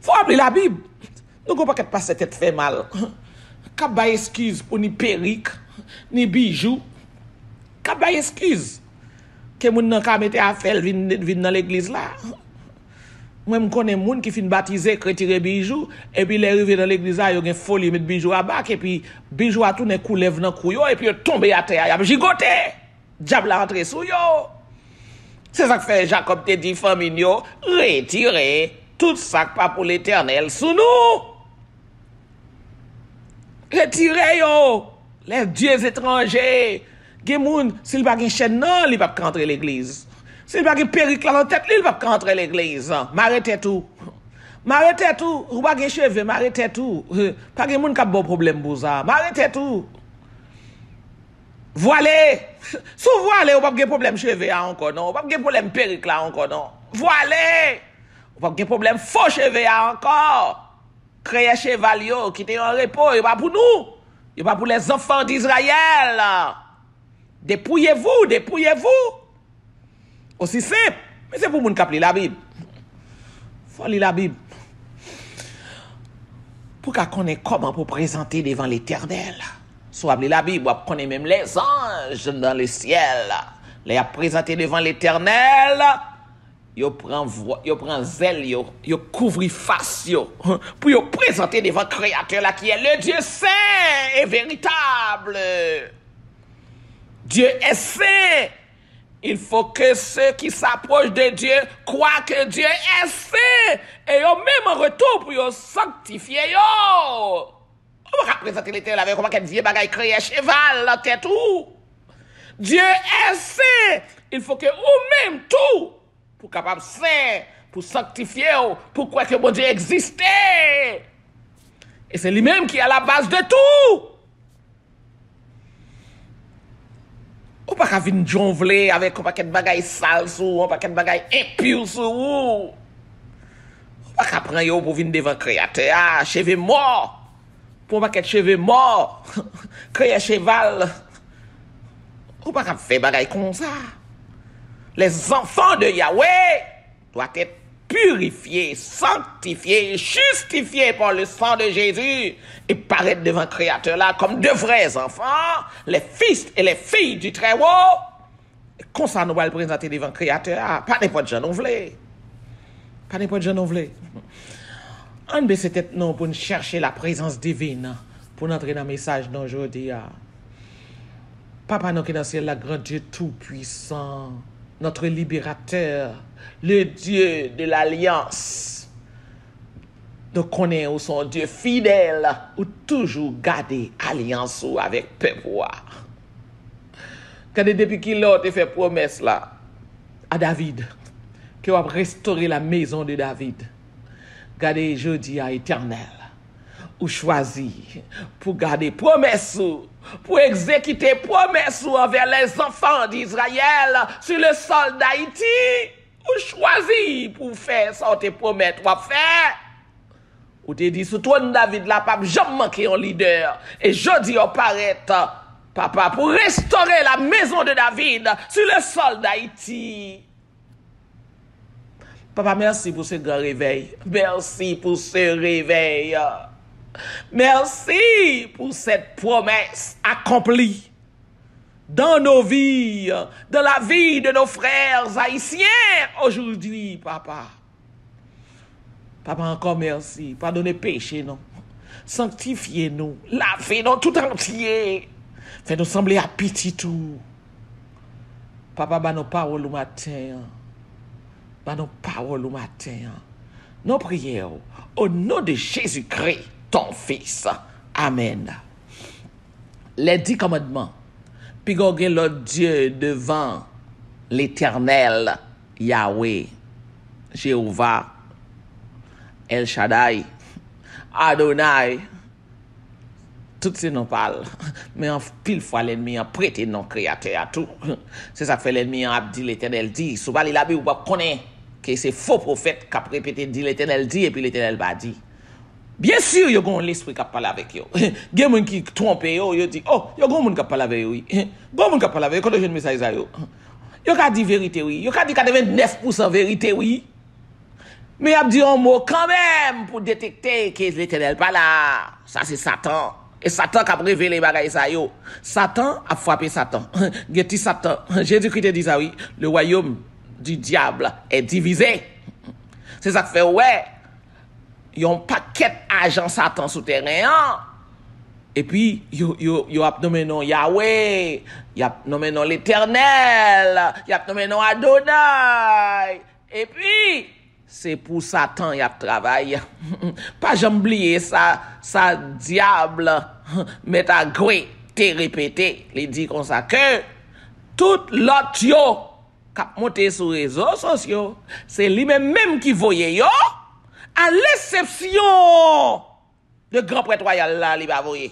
Faut appeler la Bible. Nous ne pouvons pas passer tête fait mal. Cap ba excuse pour ni perruque, ni bijoux. Cap ba excuse. Que moun nan ka mette à faire vin dans l'église là. Moi me connais moun qui fin baptiser, retirer bijoux et puis les arriver dans l'église là, yo gen folie mettre bijoux à bac et puis bijoux à tourner coulev dans cou yo et puis yo tomber à terre, y a gigoté. Diable a rentré sous yo. C'est ça que fait Jacob te dit famille yo, retirer tout ça pas pour l'Éternel sous nous. Retirez yo les dieux étrangers. Gen moun s'il pas gen chaîne non, il pas rentrer l'église. S'il pas gen perruque là dans tête, il va pas rentrer l'église. M'arrêtez tout. M'arrêtez tout. Ou pas gen cheveux, m'arrêtez tout. Pas gen moun qui a bon problème pour ça. M'arrêtez tout. Voilé. Sous voilé, ou pas gen problème cheveux encore non. Ou pas gen problème perruque là encore non. Voilé. Ou pas gen problème faux cheveux encore. Créer cheval yo qui était en repos, il pas pour nous. Il pas pour les enfants d'Israël. Dépouillez-vous, dépouillez-vous. Aussi simple. Mais c'est pour moun qui lit la Bible. Faut lire la Bible. Pour qu'on connaisse comment pour présenter devant l'Éternel. Soit lire la Bible, on connaît même les anges dans le ciel. Les a présenté devant l'Éternel. Yo prend zèle, yo couvre face yo, pour yo présenter devant le Créateur là qui est le Dieu saint et véritable. Dieu est saint. Il faut que ceux qui s'approchent de Dieu croient que Dieu est saint. Et yo même en retour pour yo sanctifier yo. On va présenter l'Éternel avec comment qu'un vieux bagaille créé cheval la tête tout. Dieu est saint. Il faut que ou même tout pour capable saint, pour sanctifier, pour croire que bon Dieu existait. Et c'est lui-même qui est à la base de tout. Ou pas qu'à venir jonvler avec un paquet de bagailles sales ou un paquet de bagailles impures sur ou. Ou pas qu'à prendre yo pour venir devant le Créateur, ah, cheveux morts. Pour un paquet de cheveux morts. Créer cheval. Ou pas qu'à faire bagailles comme ça. Les enfants de Yahweh doivent être purifiés, sanctifiés, justifiés par le sang de Jésus et paraître devant le Créateur là comme de vrais enfants, les fils et les filles du Très-Haut. Comme ça, nous allons le présenter devant le Créateur. Pas n'importe quoi, nous voulons. Pas n'importe quoi, nous voulons. On baisse tête non pour nous chercher la présence divine, pour entrer dans le message d'aujourd'hui. Papa, nous qui dans le ciel, la grand Dieu tout-puissant, notre libérateur, le Dieu de l'alliance. Nous connaissons son Dieu fidèle, ou toujours garder alliance avec peuple. Quand depuis qu'il a fait promesse là à David, qu'il va restaurer la maison de David, gardez jeudi à éternel, ou choisi pour garder promesse, pour exécuter promesse envers les enfants d'Israël sur le sol d'Haïti, ou choisi pour faire ça, te promettre, ou faire. Ou te dit, sous toi, David, là, pas jamais manqué un leader. Et je dis, on paraît, papa, pour restaurer la maison de David sur le sol d'Haïti. Papa, merci pour ce grand réveil. Merci pour ce réveil. Merci pour cette promesse accomplie dans nos vies, dans la vie de nos frères haïtiens aujourd'hui, papa. Papa, encore merci. Pardonnez péché, non. Sanctifiez-nous. Lavez-nous tout entier. Faites-nous sembler à petit tout. Papa, bah nos paroles au matin. Bah nos paroles au matin. Nos prières au nom de Jésus-Christ, ton Fils. Amen. Les 10 commandements. Puis goguer l'autre Dieu devant l'Éternel, Yahweh, Jéhovah, El Shaddai, Adonai. Tout ces noms parlent. Mais en pile fois l'ennemi a prêté non créateur à tout. C'est ça que fait l'ennemi a dit l'Éternel dit. Souvent la Bible vous connaît que c'est faux prophète qui a répété dit l'Éternel dit et puis l'Éternel va dit. Bien sûr, il y a l'esprit qui parle avec eux. Il y a des gens qui trompent eux, ils disent oh, il y a des gens qui parlent avec eux. Il y a des gens qui parlent avec eux quand je ne message à eux. Il y a dit vérité oui. Il y a dit 99% vérité oui. Mais il a dit un mot quand même pour détecter que l'Éternel pas là. Ça c'est Satan. Et Satan qui a révélé les bagailles ça yo. Satan a frappé Satan. Geti Satan. Jésus-Christ dit ça oui. Le royaume du diable est divisé. C'est ça que fait ouais. Il y a un paquet d'agents Satan souterrain. Et puis, il a nommé non Yahweh, il a nommé non l'Éternel, il a nommé non Adonai. Et puis, c'est pour Satan il a travaillé. Pas jamais oublier ça diable, mais ta gré, t'es répété, il dit comme ça que tout l'autre yo, qui a monté sur les réseaux sociaux, c'est lui-même qui voyait yo, à l'exception de grand prêtre royal là, il va voyer.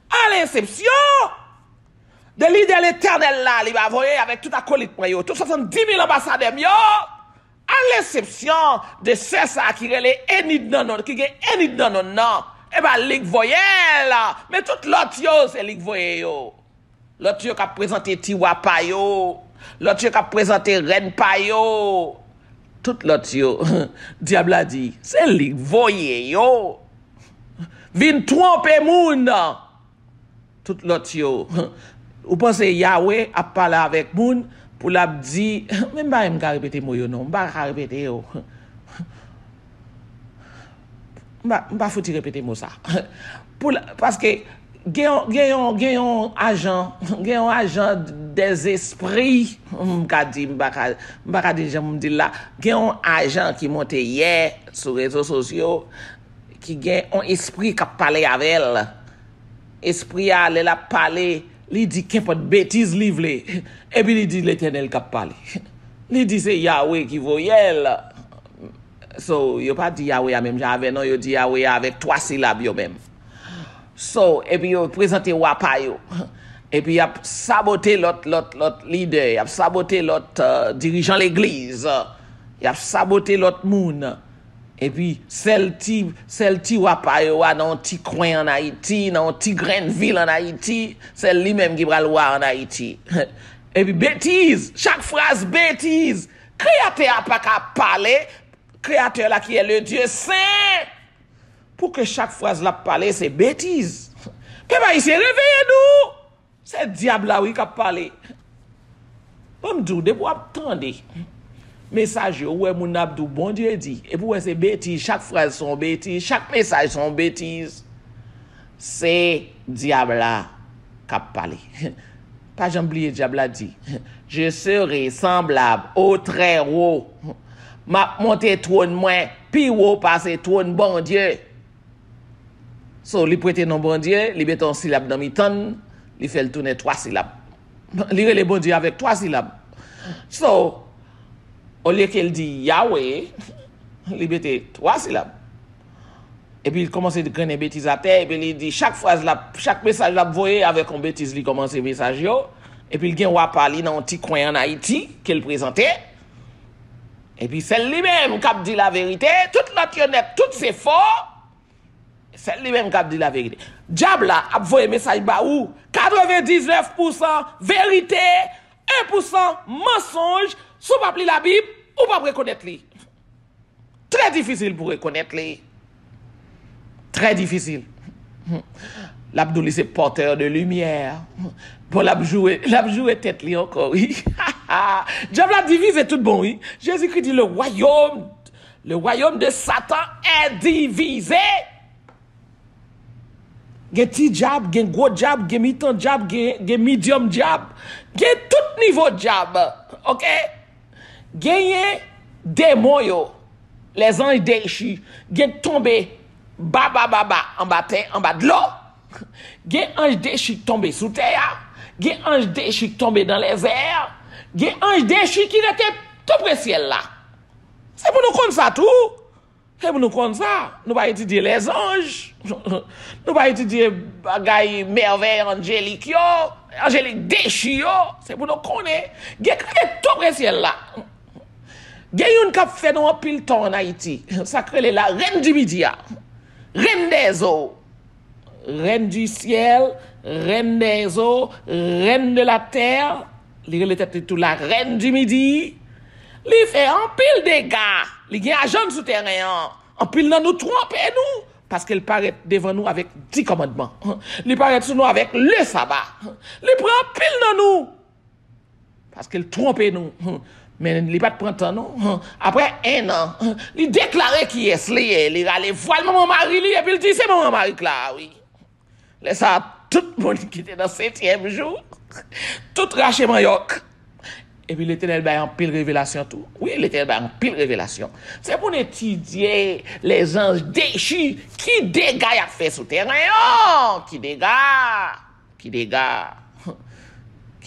À l'exception de l'idée l'Éternel là, il va voyer avec tout acolyte pour yo, tout 70 000 ambassadeurs yo, à l'exception de César qui est Enid non, qui est Enid non, et ben lik voyel là, mais tout l'autre yo, c'est lik voyer yo. L'autre yo qui a présenté Tiwa pa yo, l'autre yo qui a présenté Reine pa yo, tout l'autre yo, diable a dit, c'est lik voyer yo. Vin tromper moun. Tout l'autre yo. Ou pensez Yahweh a parlé avec moun pour la dit même pas me répéter moi yo non, pas répéter yo. Pas faut répéter moi ça. Parce que gayon agent des esprits m'ka dit m'ka dit j'aime dire là, gayon agent qui monte hier sur les réseaux sociaux qui gagne un esprit qui parle avec elle. Esprit a la parler, il dit qu'il pas de bêtises livrées. Et puis il dit l'Éternel qui parle. Il dit c'est Yahweh qui voyait elle. So, il pas dit Yahweh même j'avais non, il dit Yahweh avec 3 syllabes yo même. So, et puis il présenté wapa yo. Et puis il a saboté l'autre leader, il a saboté l'autre dirigeant l'église. Il a saboté l'autre monde. Et puis, celle ti wapa yo dans un petit coin en Haïti, dans un petit grain de ville en Haïti, c'est lui-même qui va le voir en Haïti. Et puis, bêtise, chaque phrase bêtise. Créateur n'a pas qu'à parler, créateur là qui est le Dieu saint. Pour que chaque phrase là parler, c'est bêtise. Puis, bah, il s'est réveillé nous. C'est diable là oui qui a parlé. Bon, m'dou, de pour attendre. Message ouais mon abdou bon Dieu dit et pour c'est bêtise chaque phrase sont bêtises chaque message sont bêtises c'est diable là qui parle pas j'oublier diable a dit je serai semblable au très haut m'a monter trône moins puis haut passer trône bon Dieu so li prêter non bon Dieu li met un syllabe dans mi-temps li fait le tourner 3 syllabes li les bon Dieu avec 3 syllabes so au lieu qu'elle dit Yahweh, il mettait 3 syllabes. Et puis il commençait de grainer bêtises à terre. Et puis il dit chaque phrase, chaque message, la voyait avec un bêtise, il commençait message. Et puis il y a un parler dans un petit coin en Haïti qu'elle présentait. Et puis c'est lui-même qui a dit la vérité. Toute l'autre net, tout c'est faux. C'est lui-même qui a dit la vérité. Diable a envoyé un message bah où 99% vérité, 1% mensonge. Si vous ne pouvez pas la Bible, ou pas reconnaître les. Très difficile pour reconnaître les. Très difficile. L'Abdouli c'est porteur de lumière. Bon, l'abjoué tête li encore, oui. Diable a divisé tout bon, oui. Jésus-Christ dit le royaume de Satan est divisé. Gen ti diable, gen gros diable, gen mi-temps diable, gen medium diable, gen tout niveau diable. OK? Gagné démon yo, les anges déchus, gen tombé baba en bas de l'eau. Gen ange déchu tombé sous terre, gen ange déchu tombé dans les airs, gen ange déchu qui était tout près ciel là. C'est pour nous connaître ça tout. C'est pour nous connaître ça. Nous pas étudier les anges. Nous pas étudier bagaille merveille angélique yo, angélique déchu yo. C'est pour nous connaître. Gen tout près ciel là. Gen yon k'ap fait dans un pile temps en Haïti. Ça crée la reine du midi. Reine des eaux. Reine du ciel, reine des eaux, reine de la terre. Il était tout la reine du midi. Il fait un pile de gars. il y a un agent souterrain. En pile, nous tromper nous. Parce qu'il paraît devant nous avec 10 commandements. Il paraît sur nous avec le sabbat. Il prend pile dans nous. Parce qu'il trompe nous. Mais il pas de printemps, non. Après un an, il déclarait qui est lié. Il allait voir maman Marie, et puis il dit c'est maman Marie là, oui. Laisse ça, tout le monde qui était dans le 7e jour. Tout raché manioc. Et puis l'Éternel va en pile révélation tout. Oui, l'Éternel va en pile révélation. C'est pour étudier les anges déchus qui dégâts a fait souterrain. Oh, qui dégâts. Qui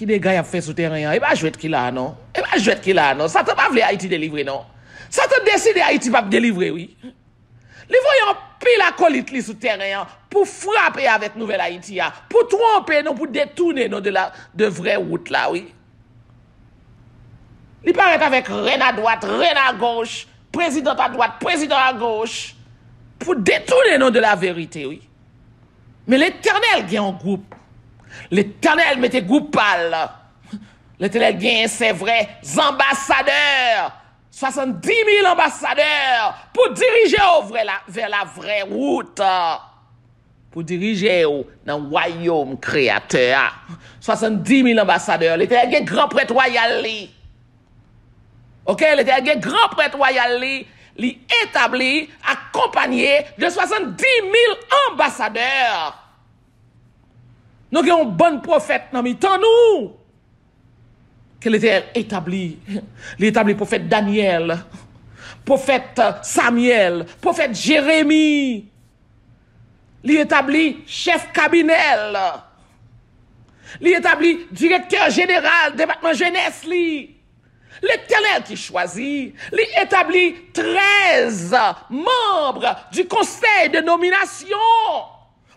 dégâts a fait souterrain. Et pas jouer qui là, non. Et pas jouer qui là, non. Ça t'a pas voulu Haïti délivrer, non. Ça t'a décidé Haïti va délivrer, oui. Les voyons pile acolyte li souterrain pour frapper avec Nouvelle Haïti, pour tromper, non, pour détourner non, de vraie route là, oui. Il paraît avec reine à droite, reine à gauche, président à droite, président à gauche, pour détourner non de la vérité, oui. Mais l'Éternel gagne un groupe. L'Éternel mettait groupe pâle. L'Éternel gagne, c'est vrai, ambassadeurs. 70 000 ambassadeurs pour diriger vers la vraie route. Pour diriger dans le royaume créateur. 70 000 ambassadeurs. L'Éternel gagne grand prêtre royal. Ok, l'Éternel un grand prêtre royal li établi, accompagné de 70 000 ambassadeurs. Nous avons un bon prophète dans le temps nous. Que l'Éternel établi. L'établi prophète Daniel, prophète Samuel, prophète Jérémie. L'établi chef cabinet. L'établi directeur général département jeunesse li. L'Éternel qui choisit, il établit 13 membres du conseil de nomination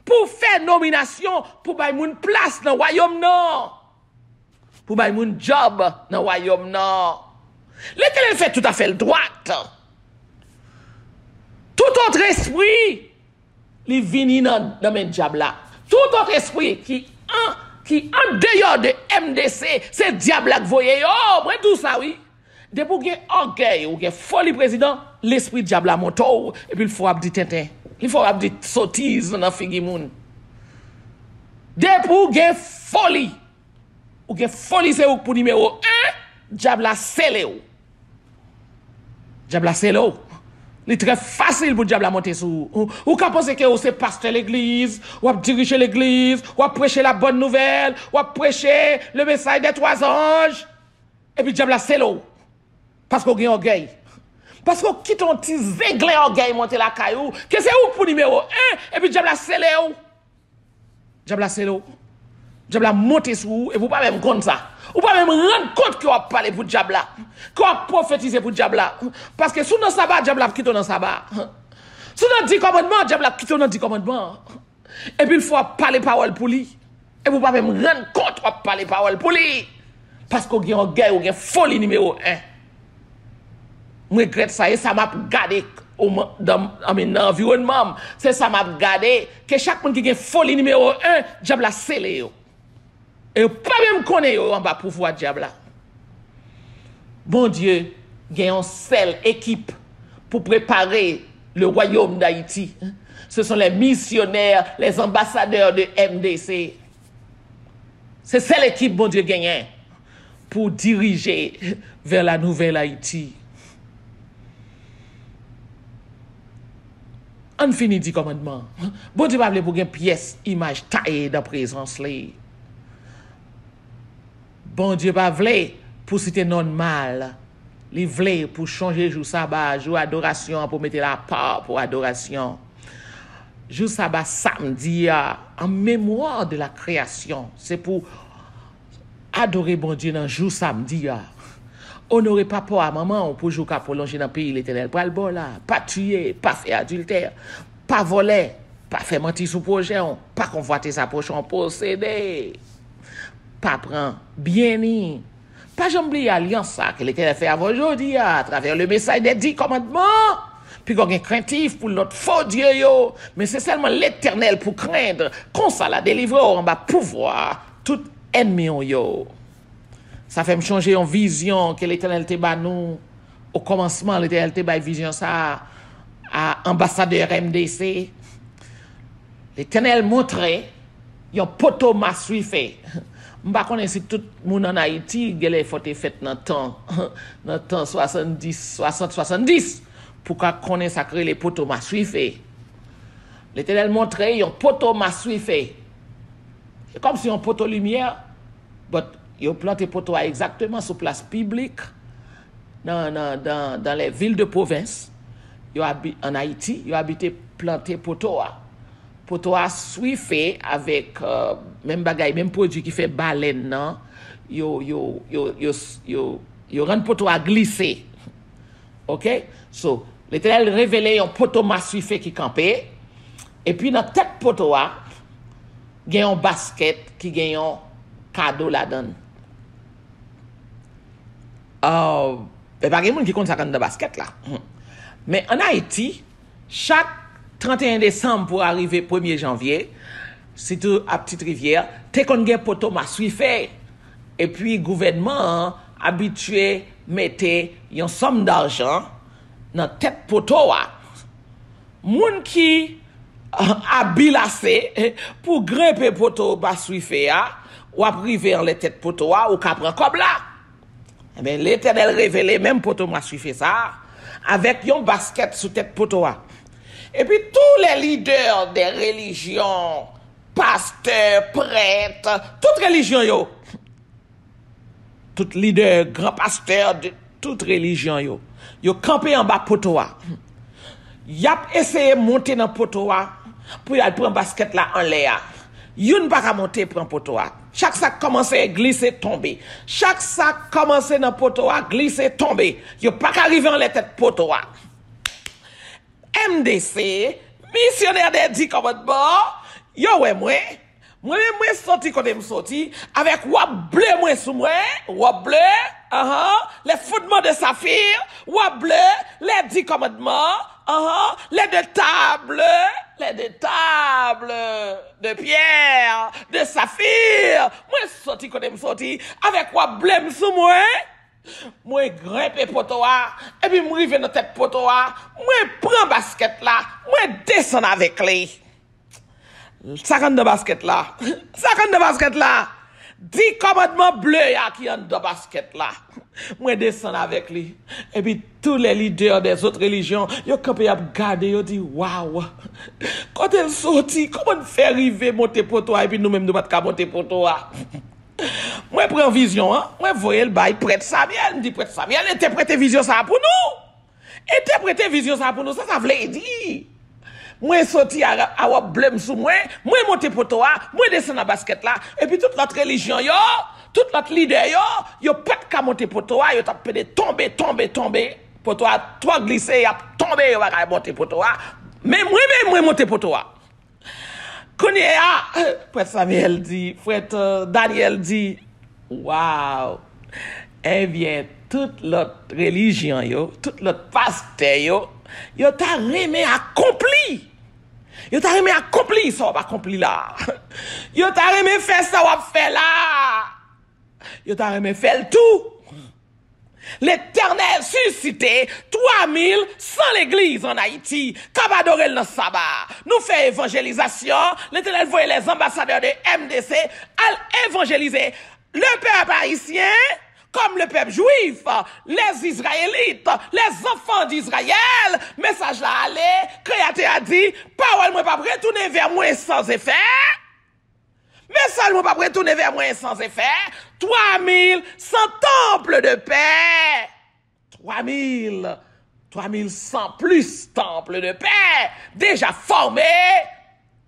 pour faire nomination pour bailler moun place dans le royaume non. Pour bailler moun job dans le royaume non. L'Éternel fait tout à fait le droit. Tout autre esprit, il vient dans le diable là. Tout autre esprit qui en dehors de MDC, c'est diable qui voyez. Oh, moi tout ça, oui. Depuis qu'il y a orgueil ou qu'il y a folie président, l'esprit diable a monté. Et puis il faut abdi tintin. Il faut abdi sottise dans la figure moun. Depuis qu'il y a folie, ou qu'il y a folie c'est pour numéro 1, diable a scellé. Diable a scellé. C'est très facile pour le diable à monter sous. Ou quand pensez que c'est pasteur l'église, ou diriger l'église, ou prêcher la bonne nouvelle, ou prêcher le message des 3 anges. Et puis le diable a celo. Parce qu'on a orgueil. Parce qu'on quitte un petit zéglé orgueil monter la caillou, que c'est où pour numéro 1, et puis le diable a scellé. Diable a celo. Diable a monté sous, et vous pas même compte ça. Ou pas même rendre compte qu'on a parlé pour le diable là. Qu'on a prophétisé pour le diable là. Parce que sous nos sabbat, le diable a quitté dans sabbat. Sous nos 10 commandements, le diable a quitté dans 10 commandements. Et puis il faut parler parole pour lui. Et vous pas même rendre compte qu'on a parlé parole pour lui. Parce qu'on a un gars, ou une folie numéro 1. Je regrette ça et ça m'a gardé dans l'environnement. C'est ça m'a gardé que chaque monde qui a une folie numéro 1, le diable a scellé. Et pas même connaître en bas pouvoir diable. Bon Dieu, il y a une seule équipe pour préparer le royaume d'Haïti. Ce sont les missionnaires, les ambassadeurs de MDC. C'est celle équipe, bon Dieu, gagne pour diriger vers la nouvelle Haïti. On finit du commandement. Bon Dieu, va pour une pièce, image taillée dans la présence. Bon Dieu pas vle pour citer non mal. Il vle pour changer jour sabbat, jour adoration pour mettre la part pour adoration. Jour sabbat samedi en mémoire de la création, c'est pour adorer bon Dieu dans jour samedi. Honorer papa à maman pour jouer pour prolonger dans le pays l'Éternel. Pas le bon là, pas tuer, pas faire adultère, pas voler, pas faire mentir sous projet, pas convoiter sa prochaine posséder. Pas prendre bien ni. Pas j'oublie l'alliance ça que l'Éternel fait avant aujourd'hui à travers le message des 10 commandements. Puis qu'on est craintif pour notre faux Dieu yo. Mais c'est seulement l'Éternel pour craindre. Qu'on ça la délivre on va pouvoir tout ennemi yo. Ça fait me changer en vision que l'Éternel te ba nous au commencement, l'Éternel te bail vision ça à ambassadeur MDC. L'Éternel montrait yon poteau massif fait. M'pa connais si tout moun en Haïti gèle faut fait dans temps 70 60 70 pour qu'on connaisse ça créer les poteaux massif fait. L'Éternel montrait yon poteau massif fait. C'est comme si un poteau lumière, but yon planté poteau exactement sur place publique dans les villes de province. En Haïti, yon habité planté poteau. Poteau a suivi avec même bagaille, même produit qui fait baleine, non? Yo rend poteau à glisser. OK? So, l'Éternel révélé un poteau massif qui campait. Et puis dans tête poteau a, il y a un basket qui gagne un cadeau là-dedans. Il n'y a pas de monde qui compte ça dans le basket là. Mais en Haïti, chaque 31 décembre pour arriver 1er janvier, c'est tout à Petite Rivière, t'es qu'on gagne poteau massif. Et puis gouvernement habitué mettait une somme d'argent dans tête poteau. Moun qui habilassé pour grimper poteau massif ou à priver en les têtes poteau ou qu'à prendre comme là. Eh bien, l'Éternel révélé même poteau massif ça avec un basket sous tête poteau. Et puis tous les leaders des religions, pasteurs, prêtres, toute religion yo, tout leader, grand pasteur de toute religion yo campé en bas potoa. Y a essayé de monter dans potoa pour y aller prendre basket là en l'air. Youn pas ka monter prendre potoa. Chaque sac commence à glisser tomber. Chaque sac commence dans potoa glisser tomber. Yo pas arriver en les tête potoa. MDC, missionnaire des 10 commandements, yo ouais moi sorti quand me sorti avec wap bleu moi sous moi, wap bleu, les fondements de saphir, wap bleu, les 10 commandements, les deux tables de pierre, de saphir. Moi sorti quand me sorti avec wap bleu sous moi. Moi grimpe potoa et puis moi rive dans tête potoa, moi prends basket là, moi descend avec lui. 50 de basket là. 50 de basket là. 10 commandements bleus qui en de basket là. Moi descend avec lui. Et puis tous les leaders des autres religions, yo campé à garder, yo dit waouh. Quand elle sorti, comment faire arriver monter potoa et puis nous même nous pas monter potoa. Moi prends vision hein, moi voyais le bail prêtre Samuel, me dit prêtre Samuel interpréter vision ça pour nous. Interpréter vision ça pour nous, ça veut dire. Moi sorti à wap blême sous moi monter potoa, moi descend dans basket là et puis toute notre religion yo, toute notre leader yo pas qu'à monter potoa, yo t'a pédé tomber potoa toi glisser, y a tomber, yo va monter potoa. Mais moi monter potoa. Connais frère Samuel dit, frère Daniel dit, waouh, eh bien, toute l'autre religion, toute l'autre pasteur, yo t'a remis accompli. Yo t'a remis accompli, ça va accompli là. Yo t'a remis faire ça, va faire là. Yo t'a remis faire le tout. L'Éternel suscité 3000 sans l'église en Haïti, Kabadorel dans le sabbat. Nous faisons évangélisation. L'Éternel voyait les ambassadeurs de MDC à évangéliser le peuple haïtien comme le peuple juif, les Israélites, les enfants d'Israël. Message là allé, créateur a dit, parole moi pas retourner vers moi sans effet. Message moi pas retourner vers moi sans effet. 3100 temples de paix. 3100 plus temples de paix déjà formés.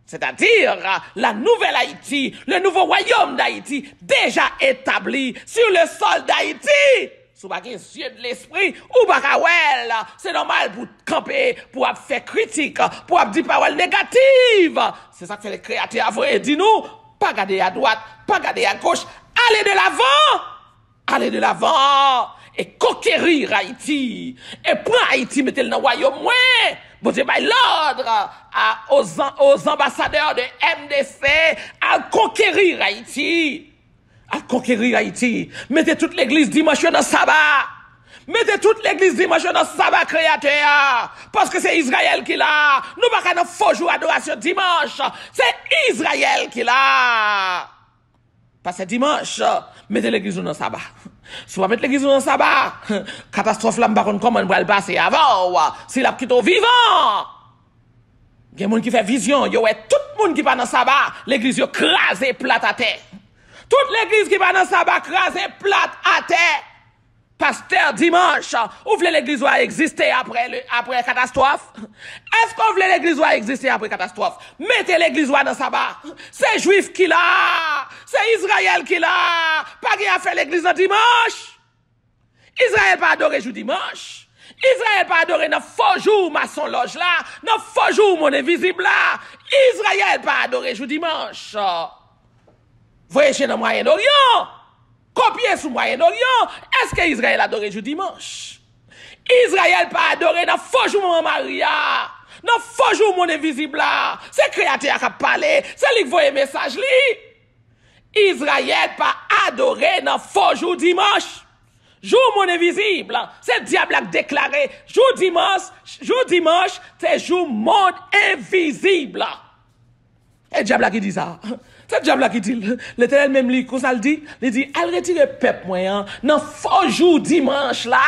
C'est-à-dire la nouvelle Haïti, le nouveau royaume d'Haïti déjà établi sur le sol d'Haïti. Sous les yeux de l'esprit ou bakawel, c'est normal pour camper, pour faire critique, pour dire paroles négatives. C'est ça que fait les créateurs vrai. Dis-nous, pas garder à droite, pas garder à gauche, allez de l'avant et conquérir Haïti. Et prendre Haïti, mettez-le dans le royaume, bon Dieu, l'ordre aux ambassadeurs de MDC à conquérir Haïti. À conquérir Haïti. Mettez toute l'église dimanche dans le sabbat. Mettez toute l'église dimanche dans sabbat créateur. Parce que c'est Israël qui l'a. Nous pas qu'à faux jour adoration dimanche. C'est Israël qui l'a. Parce que dimanche, mettez l'église dans sabbat. Si vous mettez l'église dans sabbat, catastrophe là, par contre, comment on va le passer avant? Si la quitte au vivant. Il y a des gens qui fait vision. Il y a tout le monde qui va dans sabbat. L'église est crasée plate à terre. Toute l'église qui va dans sabbat crasée plate à terre. Pasteur, dimanche, vous voulez l'église doit exister après la catastrophe? Est-ce que vous voulez l'église doit exister après la catastrophe? Mettez l'église dans sabbat. C'est juif qui l'a. C'est Israël qui l'a. Pas qui a fait l'église dans dimanche. Israël pas adoré jour dimanche. Israël pas adoré dans faux jour maçon loge là. Dans faux jour mon invisible là. Israël pas adoré jour dimanche. Voyez chez le Moyen-Orient. Copier sous Moyen-Orient. Est-ce que Israël a adoré jour dimanche? Israël pas adoré dans faux jour mon Maria. Dans faux jour mon invisible là. C'est créateur qui a parlé. C'est lui qui voit message li. Israël pas adoré dans faux jour dimanche. Jour mon invisible. C'est le diable qui a déclaré. Jour dimanche, c'est jour monde invisible. Et le diable qui dit ça. C'est le diable qui dit, l'Éternel même lui, quand ça le dit, il dit, elle retire le peuple moyen, dans faux jour dimanche là,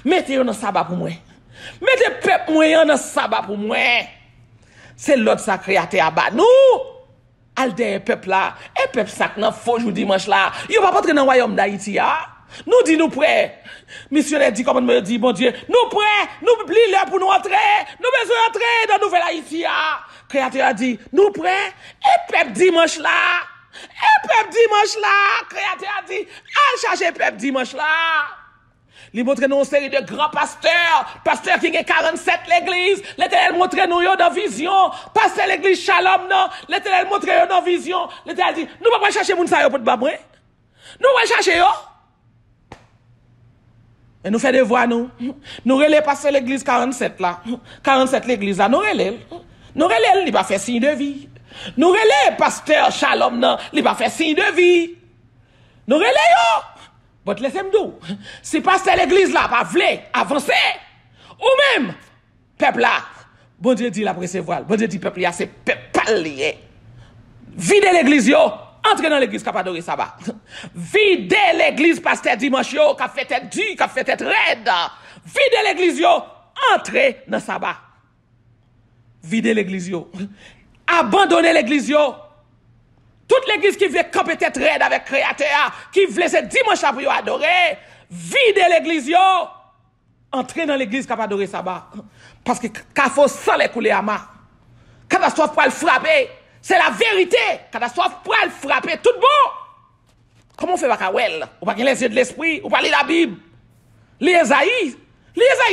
mettez-le dans sabbat pour moi. Mettez le peuple moyen dans sabbat pour moi. C'est l'autre sacré à terre bas. Nous, al derrière peuple là, et peuple sac dans faux jour dimanche là, il va pas entrer dans le royaume d'Haïti, nous dit nous prêts. Missionnaire dit, comme me dit, bon Dieu, nous prêts, nous plie l'heure pour nous entrer, nous besoin entrer dans Nouvelle Haïti, Créateur a dit, nous prêts, et peuple dimanche là, Créateur a dit, al chercher peuple dimanche là. Il montre nous une série de grands pasteurs qui ont 47 l'église, l'Éternel montre nous dans vision, pasteur l'église Shalom, non, l'Éternel montre nous dans vision, l'Éternel dit, nous pas chercher moun sa yo pour te baboué, nous pas chercher yo. Et nous faisons des voix, nous relais passer l'église 47 là. 47 l'église là, nous relais, il va faire signe de vie. Nous relais pasteur Shalom, non, il va faire signe de vie. Nous relais yo. Bon, laissez-moi dire, si pasteur l'église là, pas voulait avancer, ou même, peuple là, bon Dieu dit la précevoir, bon Dieu dit peuple là, c'est peuple pas lié. Videz l'église yo. Entrez dans l'église qui a adoré sabbat. Videz l'église pasteur dimanche yo, qui a fait tête dure, qui a fait tête raide. Videz l'église yo. Entrez dans sabbat. Videz l'église yo. Abandonnez l'église yo. Toute l'église qui veut camper tête raide avec créateur, qui veut ce dimanche pour adorer, videz l'église yo. Entrez dans l'église qui a adoré sabbat. Parce que quand faut sans les couler à main. Catastrophe pour le frapper. C'est la vérité. Catastrophe pour le frapper tout bon. Comment on fait Bakawel? Ou pas les yeux de l'esprit? Ou pas lire la Bible? Les Esaïe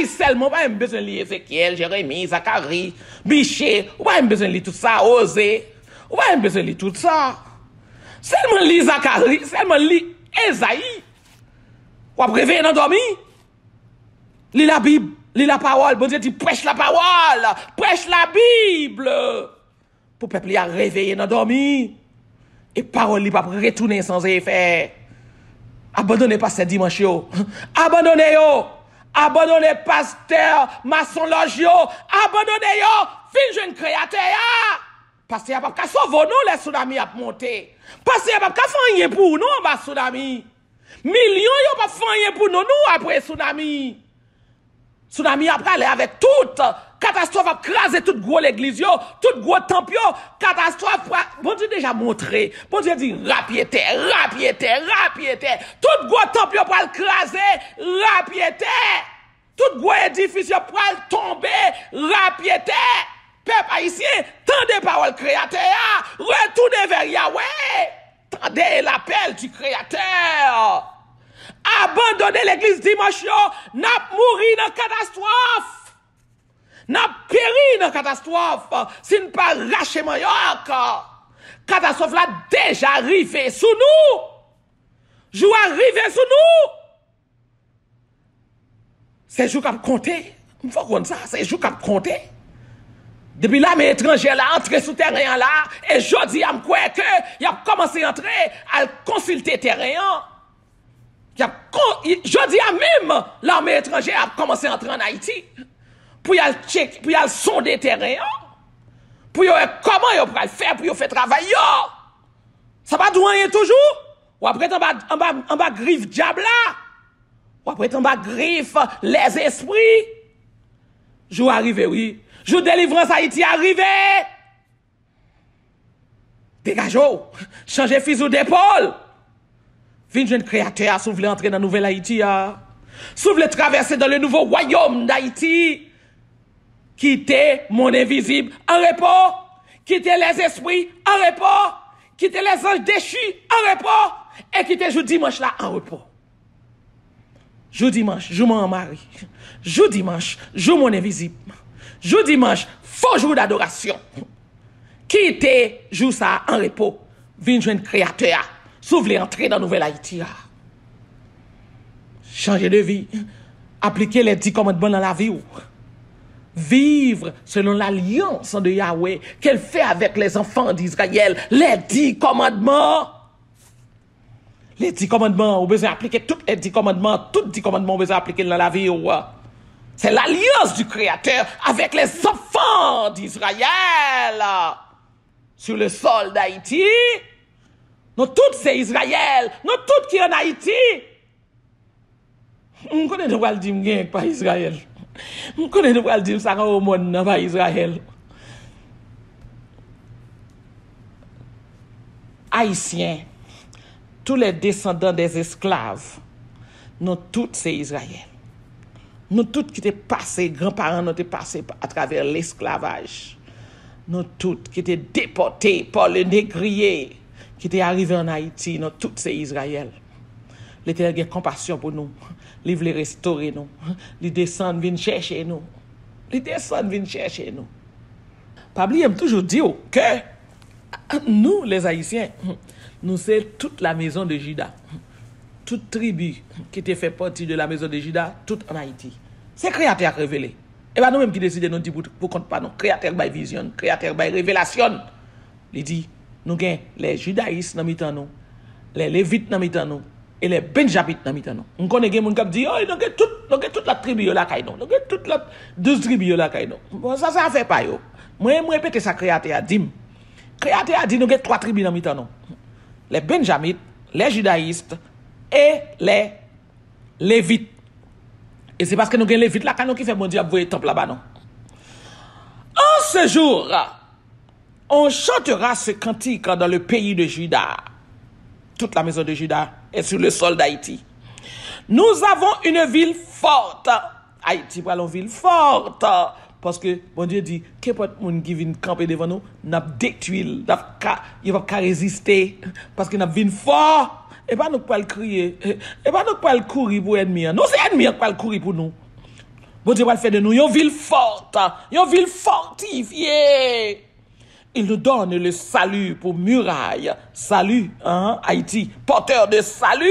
seulement, pas besoin de lire Ézéchiel, Jérémie, Zacharie, Michée. Ou pas besoin de lire tout ça, Osée. Ou pas besoin de lire tout ça. Seulement lire Zacharie, seulement lire Esaïe. Ou pas réveiller dans dormir. Lire la Bible, lire la parole. Bon Dieu dit prêche la parole, prêche la Bible. Pour le peuple a réveillé dans dormi. Et parole li pas retourner sans effet. Abandonnez pasteur dimanche yo. Abandonnez yo. Abandonnez pasteur maçon loge yo. Abandonnez yo. Fin jeune créateur ya. Pasteur a pas sauver nous les tsunamis a monter. Pasteur a pas faire rien pour nous en bas tsunami. Millions yo pas faire rien pour nous après tsunami. Tsunami a aller avec toute catastrophe a crasé toute gros l'église, toute gros temple, catastrophe, bon Dieu déjà montré, bon Dieu dit rapiété, toute gros temple pour le craser, rapiété, toute gros édifice pour le tomber, rapiété, peuple haïtien, tendez parole créateur, retournez vers Yahweh, tendez l'appel du créateur. Abandonnez l'église dimanche, n'a mouri dans catastrophe. N'a péri dans catastrophe. Si nous pas racher Mayoc. Catastrophe là déjà arrivé sous nous. Jou arrivé sous nous. C'est jour qu'a compté. Il faut qu'on ça, c'est jour qu'a compté. Depuis là, mes étrangers là, entré sous terrain là, et jodi, à me croire que, y a commencé à entrer, à consulter terrain. Je dis à même, l'armée étrangère a commencé à entrer en Haïti. Pour y aller check, pour y aller sonder terrain. Pour y aller comment y aller faire, pour y faire travail. Ça va douiller toujours. Ou après, en bas griffe diable là. Ou après, en bas griffe les esprits. Jour arrivé, oui. Jour délivrance Haïti arrivé. Dégagez-vous. Changez fuseau d'épaule. Vin jeune créateur, si vous voulez entrer dans la nouvelle Haïti. Si vous voulez traverser dans le nouveau royaume d'Haïti. Quittez mon invisible en repos. Quittez les esprits en repos. Quittez les anges déchus en repos. Et quittez jour dimanche là en repos. Jour dimanche, jour mon mari. Jour dimanche, jour mon invisible. Jour dimanche, faux jour d'adoration. Quittez jour ça en repos. Vin jeune créateur. Si vous voulez entrer dans la nouvelle Haïti. Changer de vie. Appliquer les 10 commandements dans la vie. Vivre selon l'alliance de Yahweh qu'elle fait avec les enfants d'Israël. Les 10 commandements. Les 10 commandements, vous besoin appliquer tous les 10 commandements. Tous les 10 commandements, vous besoin appliquer dans la vie. C'est l'alliance du Créateur avec les enfants d'Israël. Sur le sol d'Haïti. Nous tous c'est Israël. Nous tous qui en Haïti. On connaît de quoi le dire pas Israël. On connaît de quoi le dire ça au monde pas Israël. Haïtiens, tous les descendants des esclaves, nous tous c'est Israël. Nous tous qui étaient passés, grands-parents nous étaient passés à travers l'esclavage. Nous tous qui étaient déportés par le négrier, qui étaient arrivés en Haïti, nous tous c'est Israël. L'Éternel a compassion pour nous. Il veut restaurer nous. Il descend, vient chercher nous. Il descend, vient chercher nous. Pabli aime toujours dire que nous, les Haïtiens, nous sommes toute la maison de Juda. Toute tribu qui était fait partie de la maison de Juda, toute en Haïti. C'est Créateur révélé. Et bien nous-mêmes qui décidons de nous dire pour compte pas nous. Créateur by vision, Créateur by révélation. Il dit, nous avons les judaïstes dans mitan nous, les lévites dans mitan nous, et les benjamites dans mitan nous. On connaît des gens qui disent, oh, nous avons toute la tribu là kay nous. Nous avons toute la 12 tribus là kay nous. Bon, ça fait pas yo. Moi répéter ça Créateur a dit. Créateur a dit nous avons 3 tribus dans mitan nous. Les benjamites, les judaïstes et les lévites. Et c'est parce que nous avons les lévites là qui fait mon Dieu vous temple là-bas non. En ce jour, on chantera ce cantique dans le pays de Juda. Toute la maison de Juda est sur le sol d'Haïti. Nous avons une ville forte. Haïti, voilà une ville forte. Parce que, bon Dieu dit, qu'importe monde qui vient camper devant nous, n'a détruit, il va pas résister. Parce que n'a ville fort. Et pas nous pas le crier. Et pas nous pas le courir pour ennemi. Nous, c'est ennemi qui pas le courir pour nous. Bon Dieu va faire de nous une ville forte. Une ville fortifiée. Il nous donne le salut pour muraille. Salut, hein, Haïti. Porteur de salut.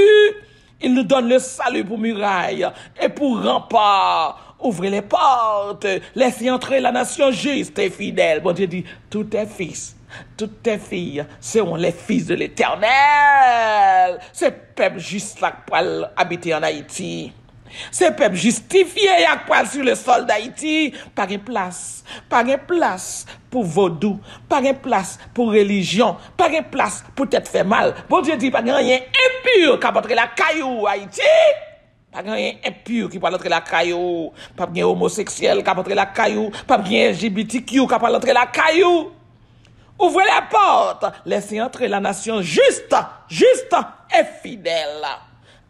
Il nous donne le salut pour muraille. Et pour rempart. Ouvrez les portes. Laissez entrer la nation juste et fidèle. Bon Dieu dit, tous tes fils, toutes tes filles seront les fils de l'Éternel. Ce peuple juste là pour habiter en Haïti. Ce peuple justifié sur le sol d'Haïti. Pas de place. Pas de place pour vaudou. Pas de place pour religion. Pas de place pour t'être fait mal. Bon Dieu dit, pas de rien impur qui va entrer la caillou Haïti. Pas de rien impur qui va entrer la caillou. Pas de homosexuel qui va entrer la caillou. Pas de LGBTQ qui va entrer la caillou. Ouvrez la porte. Laissez entrer la nation juste et fidèle.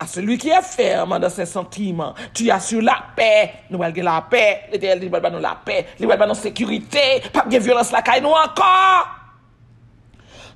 À celui qui est ferme dans ses sentiments, tu assures la paix. Nous allons la paix. L'Éternel va nous la paix. Il va nous la sécurité. Pas de violence la caille nous encore.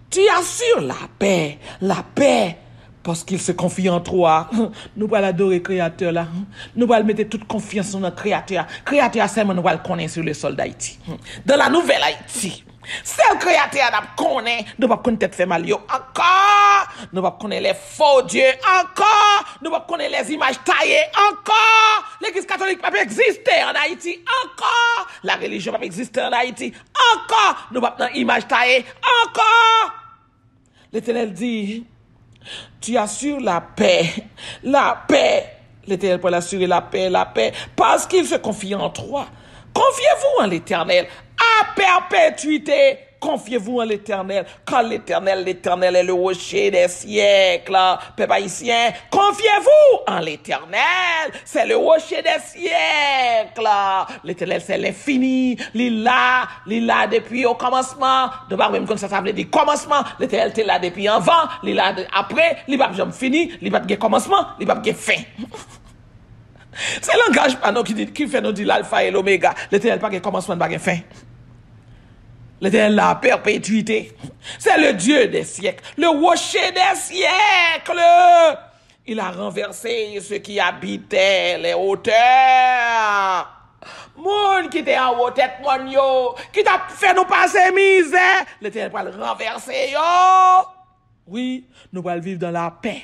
Tu assures la paix. La paix. Parce qu'il se confie en toi. Nous allons adorer le Créateur là. Nous allons mettre toute confiance dans notre Créateur. Créateur, c'est nous allons le connaître sur le sol d'Haïti. Dans la nouvelle Haïti. C'est le Créateur qui connaît. Nous ne pouvons pas connaître fait mal encore. Nous ne pouvons pas connaître les faux dieux encore. Nous ne pouvons pas connaître les images taillées encore. L'église catholique ne peut pas exister en Haïti encore. La religion ne peut pas exister en Haïti encore. Nous ne pouvons pas connaître les images taillées encore. L'Éternel dit, Tu assures la paix. La paix. L'Éternel pour assurer la paix, parce qu'il se confie en toi. Confiez-vous en l'Éternel. À perpétuité, confiez-vous en l'Éternel. Quand l'Éternel est le rocher des siècles. Peuple haïtien, confiez-vous en l'Éternel. C'est le rocher des siècles. L'Éternel, c'est l'infini. Il est là depuis au commencement. De par même comme ça veut dire commencement. L'Éternel était là depuis avant. Il est là après. Il va jamais fini. Il va pas commencement. Il va pas fin. C'est le langage qui fait nous dire l'alpha et l'oméga. L'Éternel pas de commencement, pas de fin. L'Éternel la perpétuité. C'est le Dieu des siècles, le rocher des siècles. Il a renversé ceux qui habitaient les hauteurs. Moun qui était en haut tête, mon yo, qui t'a fait nous passer misère. L'Éternel va le renverser, yo. Oui, nous allons vivre dans la paix.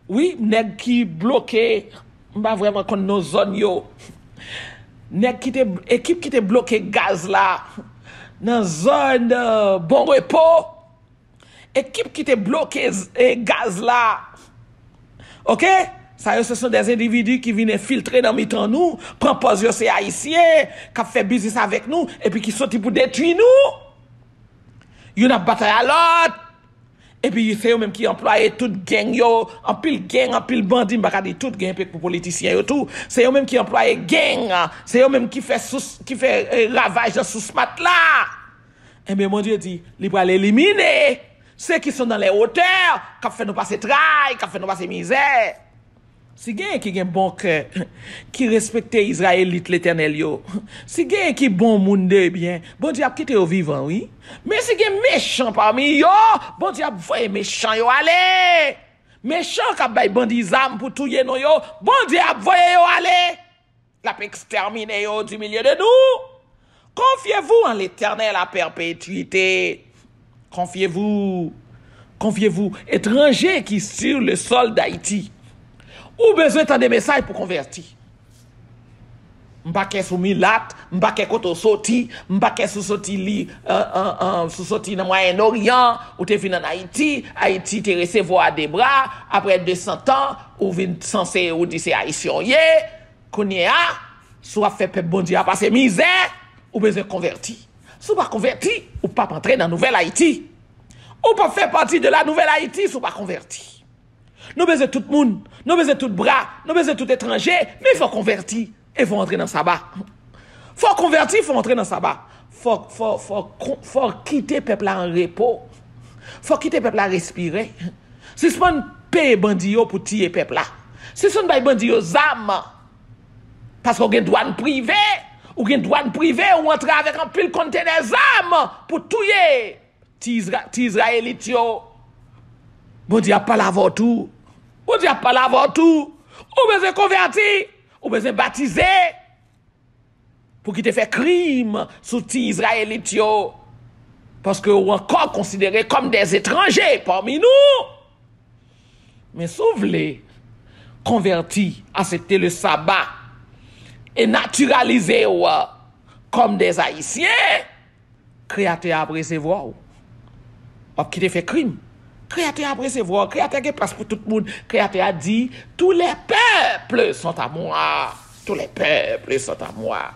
Oui, nèg qui bloqué. Pas vraiment contre nos zones yo. Équipe qui était bloqué gaz là dans zone bon repos. Équipe qui était bloqué gaz là. OK? Ça ce sont des individus qui viennent filtrer dans mitan nous, prend pause c'est haïtien, qui fait business avec nous et puis qui sortent pour détruire nous. Yon a bataille à l'autre. Et puis, c'est eux même qui emploient toute gang yo, en pile bandit, m'baka di toute gang pour politiciens yo tout. C'est eux même qui emploient gang, c'est eux même qui fait ravage sous ce mat là. Et bien, mon Dieu dit, il va l'éliminer. Ceux qui sont dans les hauteurs, qui fait nous passer trail, qui fait nous passer misère. Si gen qui gen bon cœur, qui respecte Israélite l'Éternel yo, si gen qui bon monde bien, bon Dieu a quitté au vivant, oui. Mais si gen méchant parmi yo, bon Dieu a voyé méchant yo aller. Méchant qui bay bandi zam pour touyer nous yo, bon Dieu a voyé yo aller. La peut exterminer yo du milieu de nous. Confiez-vous en l'Éternel à perpétuité. Confiez-vous. Confiez-vous. Étrangers qui sur le sol d'Haïti. Ou besoin de des messages pour convertir. M'bake sou milat, m'bake koto soti, m'bake sou soti li, sou soti dans Moyen-Orient, ou te vin en Haïti, Haïti te recevoir des bras, après 200 ans, ou vin censé ou di c'est haïtien yé, konye a, soit fait peuple bon Dieu a passé misère, ou besoin convertir. Sou pas converti, ou pas entrer dans Nouvelle Haïti. Ou pas faire partie de la Nouvelle Haïti, sou pas converti. Nous besoin tout le monde, nous besoin tout bras, nous besoin tout étranger, mais il faut convertir et il faut entrer dans le sabbat. Faut convertir, il faut entrer dans le sabbat. Faut quitter le peuple en repos. Faut quitter le peuple à respirer. Si ce n'est pas payer bandit pour tuer le peuple là. Si ce n'est pas bandit aux âmes, parce qu'on a une douane privée, ou une douane privée, ou entrer avec un pile conteneur d'armes pour tuer les Israélites. Bon Dieu a pas l'avoir tout. Bon Dieu a pas l'avoir tout. Ou besoin convertir, ou besoin baptiser. Pour qu'il te fait crime sous les Israélites. Parce que ou encore considérés comme des étrangers parmi nous. Mais si vous voulez convertir, accepter le sabbat et naturaliser comme des Haïtiens, créateur a recevoir. Ou qui te fait crime. Créateur a recevoir, créateur a place pour tout le monde. Créateur a dit, tous les peuples sont à moi. Tous les peuples sont à moi.